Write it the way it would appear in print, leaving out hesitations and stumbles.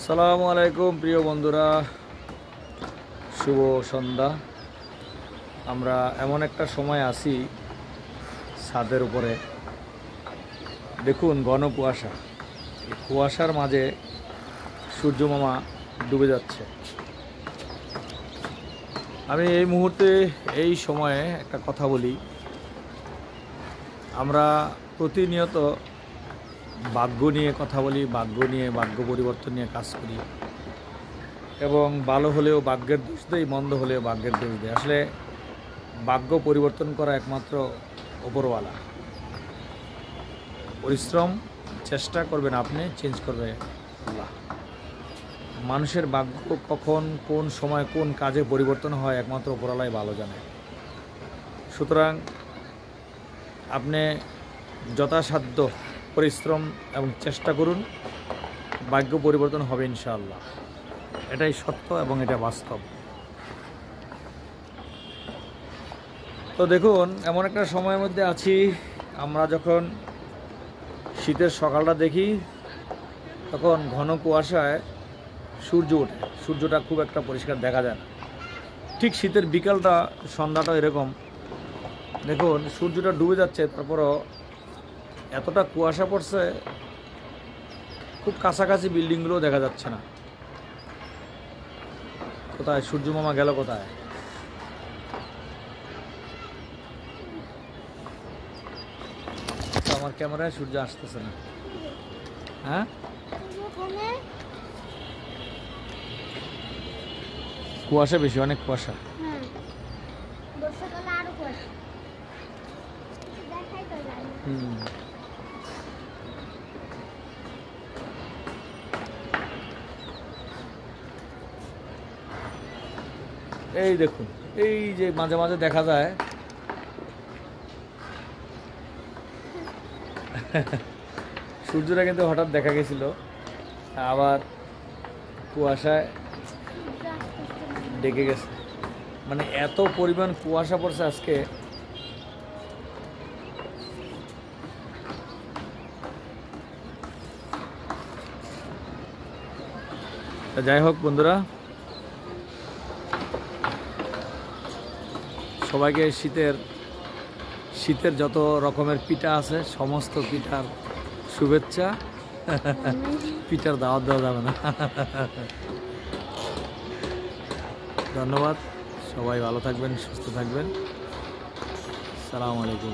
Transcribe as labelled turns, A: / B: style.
A: আসসালামু আলাইকুম প্রিয় বন্ধুরা, শুভ সন্ধ্যা। আমরা এমন একটা সময় আছি, ছাদের উপরে দেখুন ঘন কুয়াশা। এই কুয়াশার মাঝে সূর্য মামা ডুবে যাচ্ছে। আমি এই মুহূর্তে এই সময়ে একটা কথা বলি, আমরা প্রতিনিয়ত ভাগ্য নিয়ে কথা বলি, ভাগ্য পরিবর্তন নিয়ে কাজ করি, এবং ভালো হলেও ভাগ্যের দোষ দেই, মন্দ হলেও ভাগ্যের দোষ দেয়। আসলে ভাগ্য পরিবর্তন করা একমাত্র ওপরওয়ালা। পরিশ্রম চেষ্টা করবেন আপনি, চেঞ্জ করবে আল্লাহ। মানুষের ভাগ্য কখন, কোন সময়, কোন কাজে পরিবর্তন হয় একমাত্র ওপরওয়ালাই ভালো জানে। সুতরাং আপনি যথাসাধ্য পরিশ্রম এবং চেষ্টা করুন, ভাগ্য পরিবর্তন হবে ইনশাআল্লাহ। এটাই সত্য এবং এটা বাস্তব। তো দেখুন, এমন একটা সময়ের মধ্যে আছি, আমরা যখন শীতের সকালটা দেখি তখন ঘন কুয়াশায় সূর্য ওঠে। সূর্যটা খুব একটা পরিষ্কার দেখা যায় না। ঠিক শীতের বিকালটা, সন্ধ্যাটা এরকম দেখুন, সূর্যটা ডুবে যাচ্ছে, তারপরও এতটা কুয়াশা পড়ছে, খুব কাছাকাছি বিল্ডিংগুলোও দেখা যাচ্ছে না। কোথায় সূর্য মামা গেল কোথায়? আমার ক্যামেরায় সূর্য আসতেছে না। হ্যাঁ, কুয়াশা বেশি, অনেক কুয়াশা। এই দেখুন, এই যে মাঝে মাঝে দেখা যায় সূর্যটা কিন্তু হঠাৎ দেখা গেছিল, আবার কুয়াশায় ডেকে গেছে। মানে এত পরিমাণ কুয়াশা পড়ছে আজকে। যাই হোক বন্ধুরা, সবাইকে শীতের যত রকমের পিঠা আছে সমস্ত পিঠার শুভেচ্ছা। পিঠার দাওয়াত দেওয়া যাবে না। ধন্যবাদ, সবাই ভালো থাকবেন, সুস্থ থাকবেন। আসসালামু আলাইকুম।